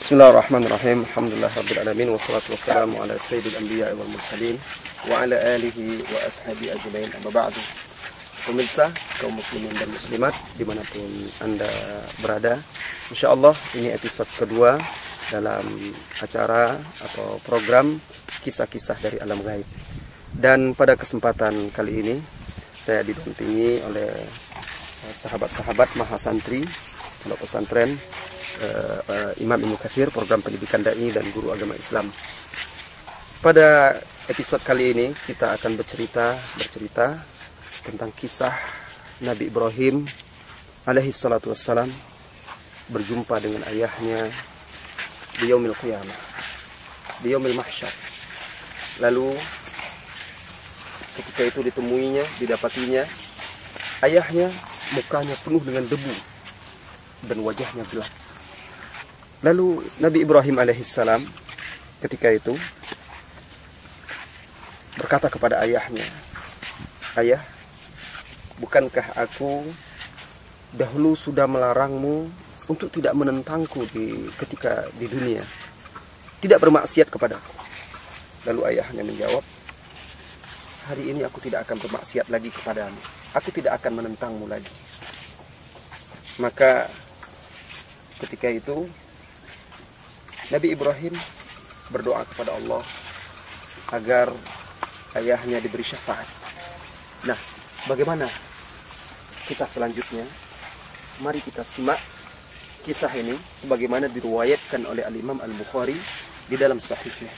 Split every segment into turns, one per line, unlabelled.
Bismillahirrahmanirrahim. Alhamdulillah rabbil alamin wassalatu wassalamu ala sayyidil anbiya wal mursalin wa ala alihi wa ashabi ajmain. Amma ba'du. Pemirsa, kaum muslimin dan muslimat dimanapun Anda berada, insyaallah ini episode kedua dalam acara atau program kisah-kisah dari alam gaib. Dan pada kesempatan kali ini saya didampingi oleh sahabat-sahabat mahasantri pondok pesantren Imam Ibnu Katsir, program pendidikan dai dan guru agama Islam. Pada episode kali ini kita akan bercerita tentang kisah Nabi Ibrahim alaihi salatu wassalam berjumpa dengan ayahnya di yaumil qiyamah, di yaumil mahsyar. Lalu ketika itu didapatinya ayahnya mukanya penuh dengan debu dan wajahnya gelap. Lalu Nabi Ibrahim alaihissalam ketika itu berkata kepada ayahnya, "Ayah, bukankah aku dahulu sudah melarangmu untuk tidak menentangku ketika di dunia, tidak bermaksiat kepadaku?" Lalu ayahnya menjawab, "Hari ini aku tidak akan bermaksiat lagi kepadamu. Aku tidak akan menentangmu lagi." Maka ketika itu Nabi Ibrahim berdoa kepada Allah agar ayahnya diberi syafaat. Nah, bagaimana kisah selanjutnya? Mari kita simak kisah ini sebagaimana diriwayatkan oleh Al-Imam Al-Bukhari di dalam sahihnya.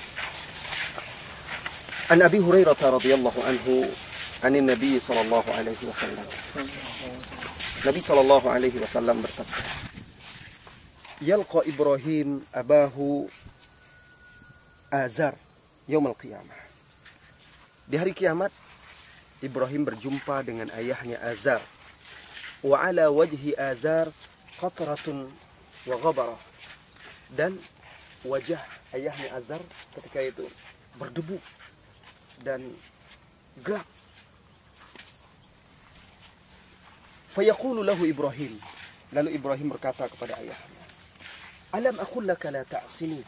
An Abi Hurairah radhiyallahu anhu anin Nabi sallallahu alaihi wasallam. Nabi sallallahu alaihi wasallam bersabda, "Yalqa Ibrahim abahu Azar yaumil qiyamah." Di hari kiamat Ibrahim berjumpa dengan ayahnya Azar. Wa ala wajhi Azar qatratun wa ghabarah. Dan wajah ayahnya Azar ketika itu berdebu dan gelap. Fayaqulu lahu Ibrahim. Lalu Ibrahim berkata kepada ayahnya, "Alam aqul laka la ta'sini?"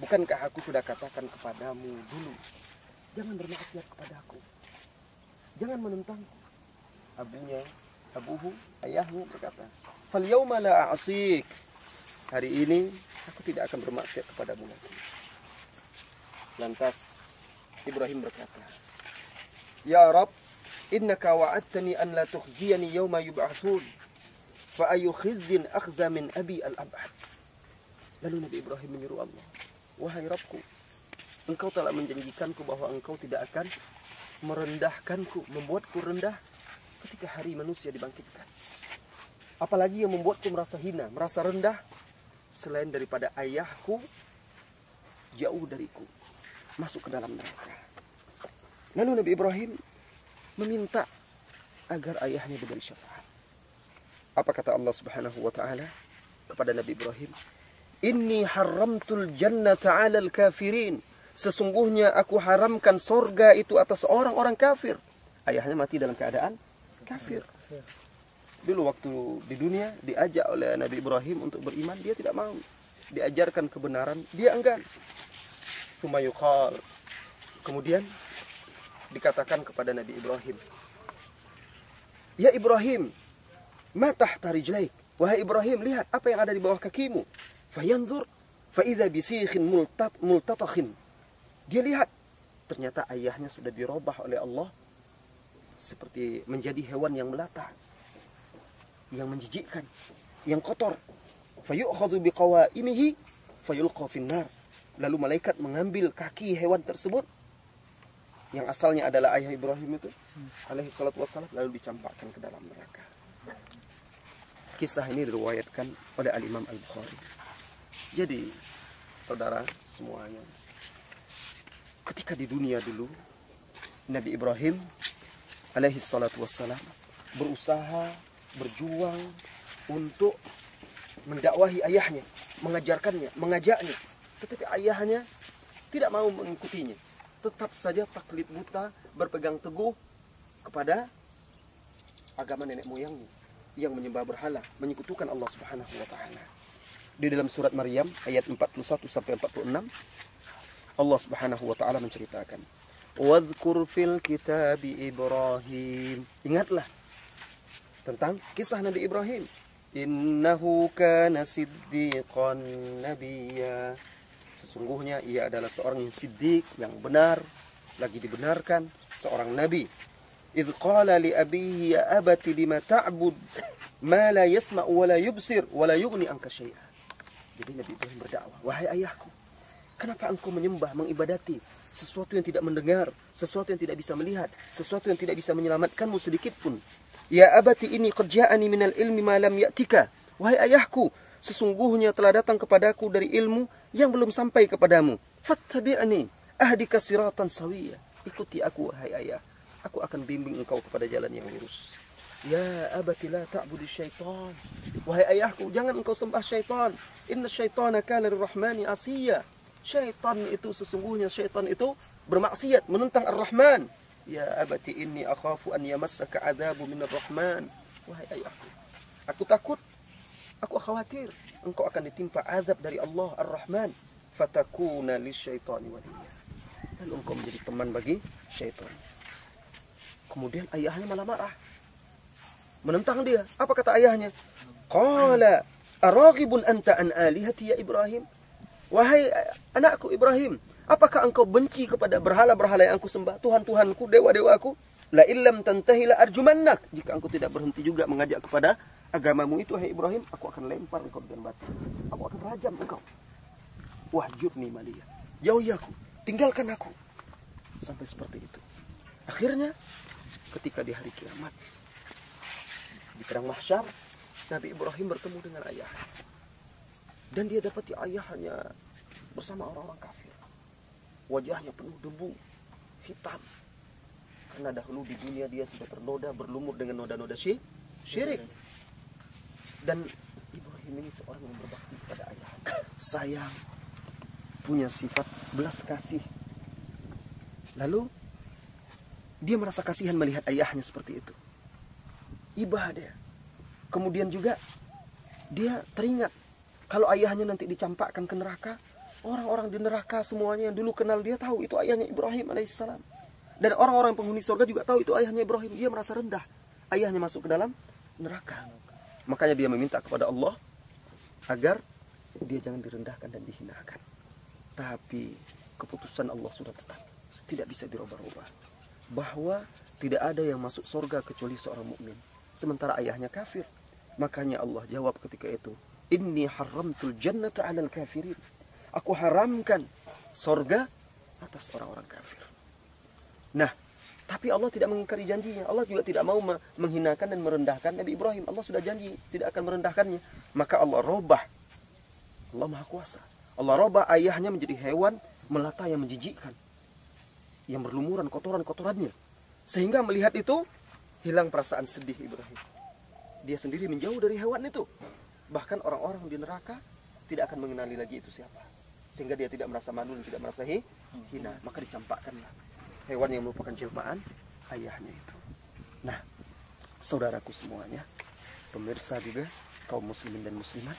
Bukankah aku sudah katakan kepadamu dulu, jangan bermaksiat kepadaku, jangan menentangku? Abuhu, ayahmu berkata, "Fal yawma la a'sik." Hari ini aku tidak akan bermaksiat kepadamu lagi. Lantas Ibrahim berkata, "Ya Rabb, innaka wa'adtani an la tukhziyani yawma yub'atsun, fa ayu khizzin akhza min abi al-ab'ad." Lalu Nabi Ibrahim menyuruh Allah, "Wahai Rabbku, engkau telah menjanjikanku bahwa engkau tidak akan merendahkanku, membuatku rendah ketika hari manusia dibangkitkan. Apalagi yang membuatku merasa hina, merasa rendah, selain daripada ayahku jauh dariku, masuk ke dalam neraka." Lalu Nabi Ibrahim meminta agar ayahnya diberi syafaat. Apa kata Allah Subhanahu wa taala kepada Nabi Ibrahim? "Inni haramtul jannata 'alal kafirin." Sesungguhnya aku haramkan sorga itu atas orang-orang kafir. Ayahnya mati dalam keadaan kafir. Dulu waktu di dunia diajak oleh Nabi Ibrahim untuk beriman, dia tidak mau. Diajarkan kebenaran, dia enggan. Tsumma yuqal. Kemudian dikatakan kepada Nabi Ibrahim, "Ya Ibrahim, ma tahta rijlaik." Wahai Ibrahim, lihat apa yang ada di bawah kakimu. Fayanzur fa idza bisikhin multatakhin. Dia lihat, ternyata ayahnya sudah dirubah oleh Allah seperti menjadi hewan yang melata, yang menjijikkan, yang kotor. Fayu'khadhu biqawaimihi fayulqa finnar. Lalu malaikat mengambil kaki hewan tersebut yang asalnya adalah ayah Ibrahim itu alaihi salatu wassalam, lalu dicampakkan ke dalam neraka. Kisah ini diriwayatkan oleh Al-Imam Al-Bukhari. Jadi, saudara semuanya, ketika di dunia dulu, Nabi Ibrahim alaihi salatu wassalam berusaha, berjuang untuk mendakwahi ayahnya, mengajarkannya, mengajaknya. Tetapi ayahnya tidak mau mengikutinya. Tetap saja taklid buta, berpegang teguh kepada agama nenek moyangnya yang menyembah berhala, menyekutukan Allah Subhanahu wa taala. Di dalam surat Maryam ayat 41 sampai 46, Allah Subhanahu wa taala menceritakan, "Wadhkur fil kitabi Ibrahim." Ingatlah tentang kisah Nabi Ibrahim. "Innahu kana siddiqan nabiyya." Sesungguhnya ia adalah seorang yang siddiq, yang benar, lagi dibenarkan, seorang nabi. "Idz qala li abihi ya abati lima ta'bud ma la yasma'u wa la yubsir wa la yughni anka syai'a." Jadi Nabi Ibrahim berdakwah, "Wahai ayahku, kenapa engkau menyembah, mengibadati sesuatu yang tidak mendengar, sesuatu yang tidak bisa melihat, sesuatu yang tidak bisa menyelamatkanmu sedikit pun? Ya abati ini qad ja'ani minal ilmi ma lam ya'tika." Wahai ayahku, sesungguhnya telah datang kepadaku dari ilmu yang belum sampai kepadamu. "Fattabi'ni ahdika siratan sawiyya." Ikuti aku wahai ayah, aku akan bimbing engkau kepada jalan yang lurus. "Ya abati la ta'budi syaitan." Wahai ayahku, jangan engkau sembah syaitan. "Inna syaitana kana lirrahmani asiyya." Syaitan itu sesungguhnya syaitan itu bermaksiat, menentang Ar-Rahman. "Ya abati inni akhafu an yamassaka adzabu minar rahman." Wahai ayahku, aku takut, aku khawatir engkau akan ditimpa azab dari Allah Ar-Rahman. "Fatakuna lisyaitani waliyya." Lalu engkau menjadi teman bagi syaitan. Kemudian ayahnya malah marah, menentang dia. Apa kata ayahnya? "Qala araghibun anta an alihati ya Ibrahim." Wahai anakku Ibrahim, apakah engkau benci kepada berhala-berhala yang aku sembah, Tuhan-Tuhanku, dewa-dewaku? "La illam tantahi la arjumannak." Jika engkau tidak berhenti juga mengajak kepada agamamu itu, hai Ibrahim, aku akan lempar engkau dengan batu. Aku akan rajam engkau. "Wahjurni maliyya." Jauhi aku, tinggalkan aku. Sampai seperti itu. Akhirnya ketika di hari kiamat, di padang mahsyar, Nabi Ibrahim bertemu dengan ayahnya. Dan dia dapati ayahnya bersama orang-orang kafir. Wajahnya penuh debu, hitam. Karena dahulu di dunia dia sudah ternoda, berlumur dengan noda-noda syirik. Dan Ibrahim ini seorang yang berbakti kepada ayahnya. Sayang, punya sifat belas kasih. Lalu dia merasa kasihan melihat ayahnya seperti itu. Ibah dia. Kemudian juga dia teringat, kalau ayahnya nanti dicampakkan ke neraka, orang-orang di neraka semuanya yang dulu kenal dia tahu itu ayahnya Ibrahim alaihissalam. Dan orang-orang penghuni surga juga tahu itu ayahnya Ibrahim. Dia merasa rendah, ayahnya masuk ke dalam neraka. Makanya dia meminta kepada Allah agar dia jangan direndahkan dan dihinakan. Tapi keputusan Allah sudah tetap, tidak bisa dirubah-rubah, bahwa tidak ada yang masuk surga kecuali seorang mukmin, sementara ayahnya kafir. Makanya Allah jawab ketika itu, "Inni haramtul jannata 'alal kafirin." Aku haramkan surga atas orang-orang kafir. Nah, tapi Allah tidak mengingkari janjinya. Allah juga tidak mau menghinakan dan merendahkan Nabi Ibrahim. Allah sudah janji tidak akan merendahkannya. Maka Allah robah. Allah Maha Kuasa. Allah robah ayahnya menjadi hewan melata yang menjijikkan, yang berlumuran kotoran-kotorannya. Sehingga melihat itu, hilang perasaan sedih Ibrahim. Dia sendiri menjauh dari hewan itu. Bahkan orang-orang di neraka tidak akan mengenali lagi itu siapa. Sehingga dia tidak merasa malu dan tidak merasa hina. Maka dicampakkanlah hewan yang merupakan jelmaan ayahnya itu. Nah, saudaraku semuanya, pemirsa juga, kaum muslimin dan muslimat,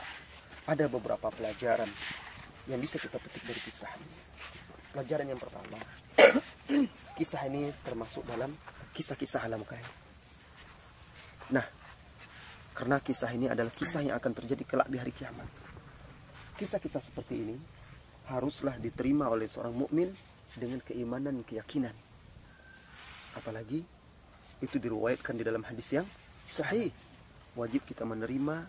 ada beberapa pelajaran yang bisa kita petik dari kisah ini. Pelajaran yang pertama, kisah ini termasuk dalam kisah-kisah alam gaib. Nah, karena kisah ini adalah kisah yang akan terjadi kelak di hari kiamat. Kisah-kisah seperti ini haruslah diterima oleh seorang mukmin dengan keimanan dan keyakinan. Apalagi itu diriwayatkan di dalam hadis yang sahih. Wajib kita menerima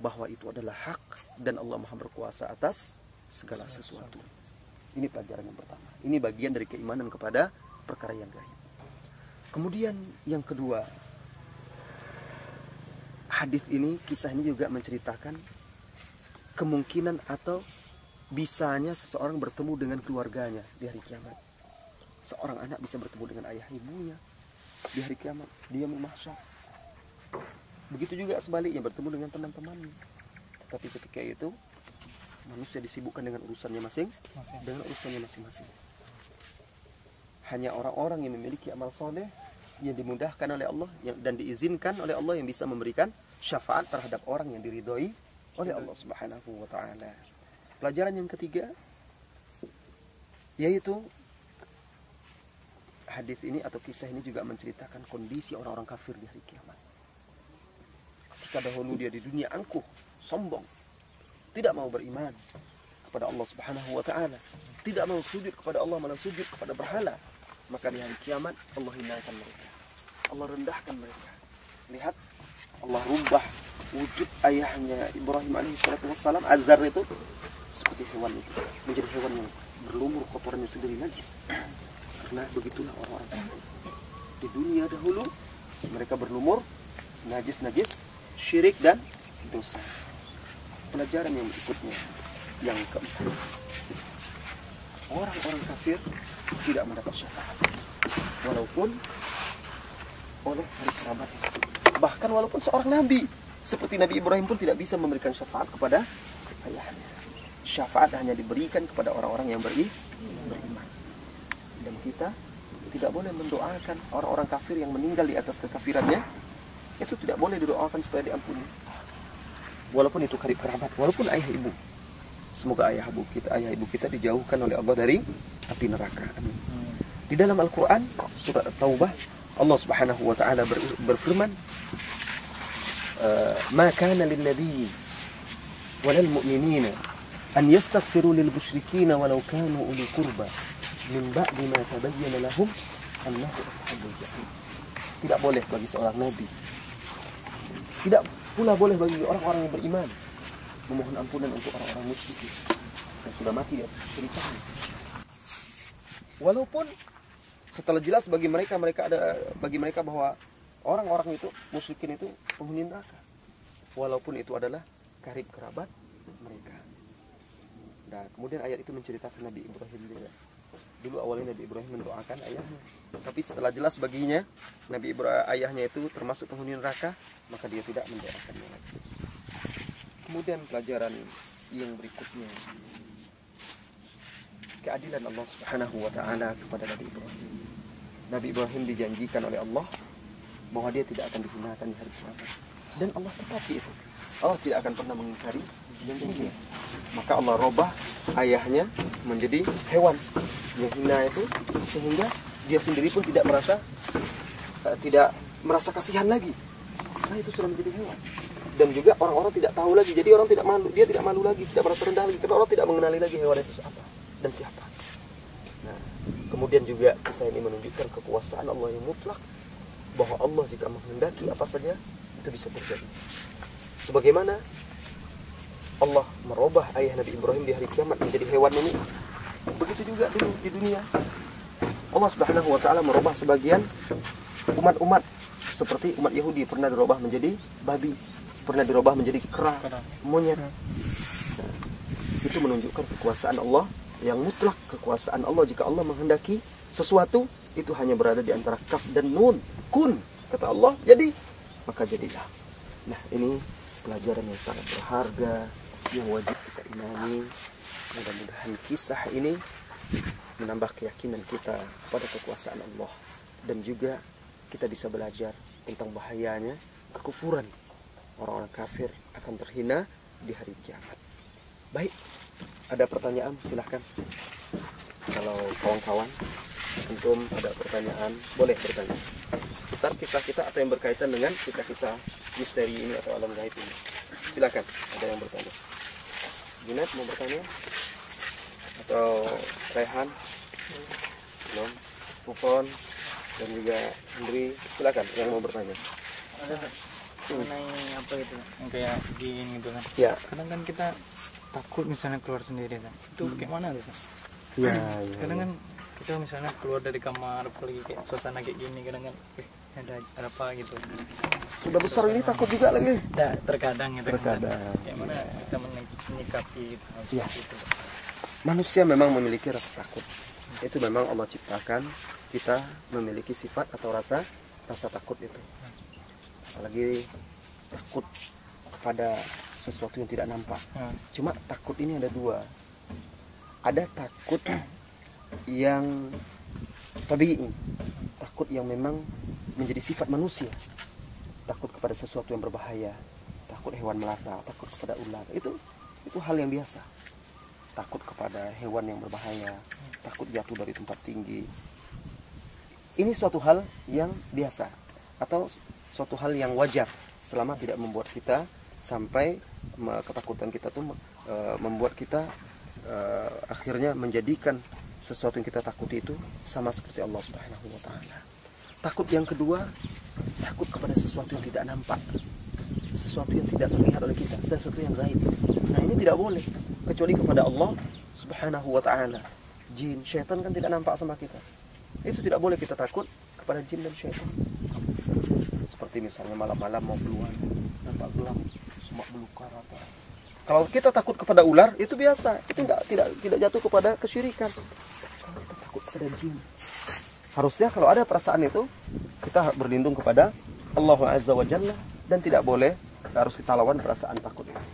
bahwa itu adalah hak dan Allah Maha berkuasa atas segala sesuatu. Ini pelajaran yang pertama. Ini bagian dari keimanan kepada perkara yang gaib. Kemudian yang kedua, hadis ini, kisah ini juga menceritakan kemungkinan atau bisanya seseorang bertemu dengan keluarganya di hari kiamat. Seorang anak bisa bertemu dengan ayah ibunya di hari kiamat, dia mahsyar. Begitu juga sebaliknya, bertemu dengan teman-temannya. Tapi ketika itu manusia disibukkan dengan urusannya masing-masing. Hanya orang-orang yang memiliki amal soleh, yang dimudahkan oleh Allah dan diizinkan oleh Allah, yang bisa memberikan syafaat terhadap orang yang diridhoi oleh Allah Subhanahu wa taala. Pelajaran yang ketiga yaitu hadis ini atau kisah ini juga menceritakan kondisi orang-orang kafir di hari kiamat. Ketika dahulu dia di dunia angkuh, sombong, tidak mau beriman kepada Allah Subhanahu wa taala, tidak mau sujud kepada Allah, malah sujud kepada berhala, maka di hari kiamat Allah hinakan mereka, Allah rendahkan mereka. Lihat, Allah rubah wujud ayahnya Ibrahim alaihissalatu wassalam, Azar itu, seperti hewan itu, menjadi hewan yang berlumur kotorannya sendiri najis. Karena begitulah orang-orang kafir di dunia dahulu, mereka berlumur najis-najis, syirik dan dosa. Pelajaran yang berikutnya, yang keempat, orang-orang kafir tidak mendapat syafaat walaupun oleh hari kerabat, bahkan walaupun seorang nabi seperti Nabi Ibrahim pun tidak bisa memberikan syafaat kepada ayahnya. Syafaat hanya diberikan kepada orang-orang yang beriman. Dan kita tidak boleh mendoakan orang-orang kafir yang meninggal di atas kekafirannya. Itu tidak boleh didoakan supaya diampuni, walaupun itu karib kerabat, walaupun ayah ibu. Semoga ayah ibu kita dijauhkan oleh Allah dari api neraka. Amin. Di dalam Al-Quran surat At-Taubah, Allah Subhanahu wa taala berfirman, "Ma kana lin-nabiyyi walal mu'minina an yastaghfiru lil musyrikeen walau kanu uli qurba min ba'di ma tabayyana lahum annahu ashabul jahim." Tidak boleh bagi seorang nabi, tidak pula boleh bagi orang-orang yang beriman memohon ampunan untuk orang-orang musyrik yang sudah mati di atas kesyirikan. Walaupun setelah jelas bagi mereka bahwa orang-orang itu musyrikin itu penghuni neraka, walaupun itu adalah karib kerabat mereka. Dan kemudian ayat itu menceritakan Nabi Ibrahim juga. Dulu awalnya Nabi Ibrahim mendoakan ayahnya, tapi setelah jelas baginya ayahnya itu termasuk penghuni neraka, maka dia tidak mendoakannya lagi. Kemudian pelajaran yang berikutnya, keadilan Allah Subhanahu wa taala kepada Nabi Ibrahim. Nabi Ibrahim dijanjikan oleh Allah bahwa dia tidak akan dihinakan di hari kiamat, dan Allah tepati itu. Allah tidak akan pernah mengingkari janjinya. Maka Allah robah ayahnya menjadi hewan yang hina itu, sehingga dia sendiri pun tidak merasa kasihan lagi, karena itu sudah menjadi hewan. Dan juga orang-orang tidak tahu lagi, jadi orang tidak malu, dia tidak malu lagi, tidak merasa rendah lagi, karena orang tidak mengenali lagi hewan itu apa dan siapa. Nah, kemudian juga kisah ini menunjukkan kekuasaan Allah yang mutlak, bahwa Allah jika menghendaki apa saja itu bisa terjadi. Sebagaimana Allah merubah ayah Nabi Ibrahim di hari kiamat menjadi hewan ini, begitu juga dulu di dunia. Allah Subhanahu wa taala merubah sebagian umat-umat, seperti umat Yahudi pernah dirubah menjadi babi, pernah dirubah menjadi kera, monyet. Nah, itu menunjukkan kekuasaan Allah yang mutlak, kekuasaan Allah. Jika Allah menghendaki sesuatu, itu hanya berada di antara kaf dan nun. Kun, kata Allah, jadi, maka jadilah. Nah, ini pelajaran yang sangat berharga yang wajib kita imani. Mudah-mudahan kisah ini menambah keyakinan kita kepada kekuasaan Allah, dan juga kita bisa belajar tentang bahayanya kekufuran. Orang-orang kafir akan terhina di hari kiamat. Baik, ada pertanyaan silahkan. Kalau kawan-kawan antum ada pertanyaan, boleh bertanya seputar kisah kita atau yang berkaitan dengan kisah-kisah misteri ini atau alam gaib ini. Silakan, ada yang bertanya. Junaid mau bertanya? Atau Rehan? Belum? Pupon dan juga Hendri, silakan yang mau bertanya.
Mengenai apa itu yang kayak gini gitu kan.
Ya.
Kadang kan kita takut misalnya keluar sendiri kan. Itu kayak mana tuh?
Ya,
kadang kan kita misalnya keluar dari kamar, apalagi kayak suasana kayak gini, kadang kan ada apa gitu.
Sudah besar ini takut juga lagi.
Nah, terkadang gitu.
Terkadang.
Kayak mana kita menyikapi gitu,
ya.
itu.
Manusia memang memiliki rasa takut. Itu memang Allah ciptakan kita memiliki sifat atau rasa takut itu. Apalagi takut kepada sesuatu yang tidak nampak. Cuma takut ini ada dua. Ada takut yang tabi'i, takut yang memang menjadi sifat manusia. Takut kepada sesuatu yang berbahaya, takut hewan melata, takut kepada ular. Itu hal yang biasa. Takut kepada hewan yang berbahaya, takut jatuh dari tempat tinggi. Ini suatu hal yang biasa atau suatu hal yang wajar selama tidak membuat kita sampai ketakutan kita tuh membuat kita akhirnya menjadikan sesuatu yang kita takuti itu sama seperti Allah Subhanahu wa taala. Takut yang kedua, takut kepada sesuatu yang tidak nampak, sesuatu yang tidak terlihat oleh kita, sesuatu yang gaib. Nah, ini tidak boleh kecuali kepada Allah Subhanahu wa taala. Jin, syaitan kan tidak nampak sama kita. Itu tidak boleh kita takut kepada jin dan syaitan. Seperti misalnya malam-malam mau keluar, nampak gelap, semak belukar apa. Kalau kita takut kepada ular, itu biasa. Itu tidak jatuh kepada kesyirikan. Kalau kita takut kepada jin, harusnya kalau ada perasaan itu, kita berlindung kepada Allah Azza wa Jalla dan tidak boleh harus kita lawan perasaan takut itu.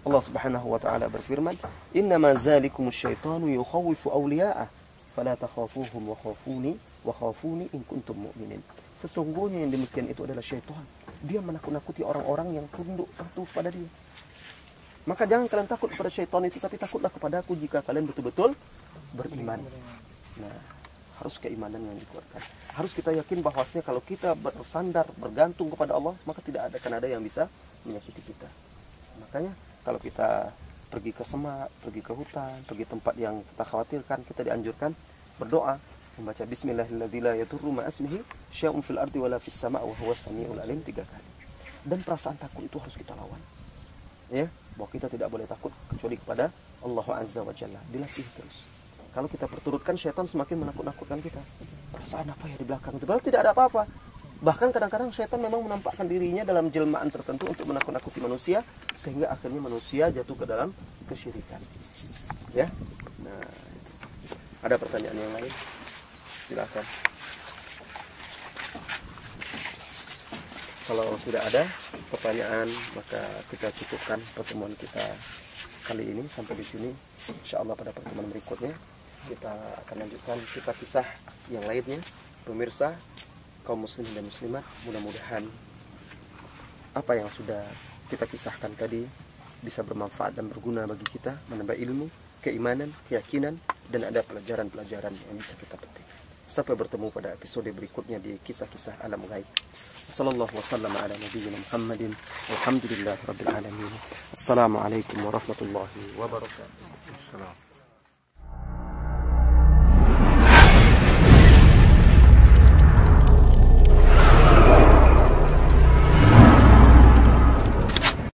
Allah Subhanahu wa taala berfirman, "Innama zalikumus syaitanu yukhawifu awliya'ah, fala takhafuhum wa khafuni in kuntum mu'minin." Sesungguhnya yang demikian itu adalah syaitan. Dia menakut-nakuti orang-orang yang tunduk patuh pada dia. Maka jangan kalian takut kepada syaitan itu, tapi takutlah kepada Aku jika kalian betul-betul beriman. Nah, harus keimanan yang dikuatkan. Harus kita yakin bahwasanya kalau kita bersandar, bergantung kepada Allah, maka tidak akan ada yang bisa menyakiti kita. Makanya kalau kita pergi ke semak, pergi ke hutan, pergi tempat yang kita khawatirkan, kita dianjurkan berdoa, membaca Bismillahirrahmanirrahim la yadurru ma ismihi syai'un fil ardi wala fis sama' wa huwas samiul alim 3 kali. Dan perasaan takut itu harus kita lawan. Ya, bahwa kita tidak boleh takut kecuali kepada Allah Azza wa Jalla. Dilatih terus. Kalau kita perturutkan, syaitan semakin menakut-nakutkan kita. Perasaan apa ya di belakang itu? Padahal tidak ada apa-apa. Bahkan kadang-kadang syaitan memang menampakkan dirinya dalam jelmaan tertentu untuk menakut-nakuti manusia, sehingga akhirnya manusia jatuh ke dalam kesyirikan. Ya. Nah, itu. Ada pertanyaan yang lain? Silakan. Kalau tidak ada pertanyaan, maka kita cukupkan pertemuan kita kali ini sampai di sini. Insyaallah pada pertemuan berikutnya kita akan lanjutkan kisah-kisah yang lainnya. Pemirsa, kaum muslimin dan muslimat, mudah-mudahan apa yang sudah kita kisahkan tadi bisa bermanfaat dan berguna bagi kita, menambah ilmu, keimanan, keyakinan, dan ada pelajaran-pelajaran yang bisa kita petik. Sampai bertemu pada episode berikutnya di kisah-kisah alam gaib. Wassallallahu wasallam ala nabiyyina Muhammadin walhamdulillahi rabbil alamin. Assalamualaikum warahmatullahi wabarakatuh.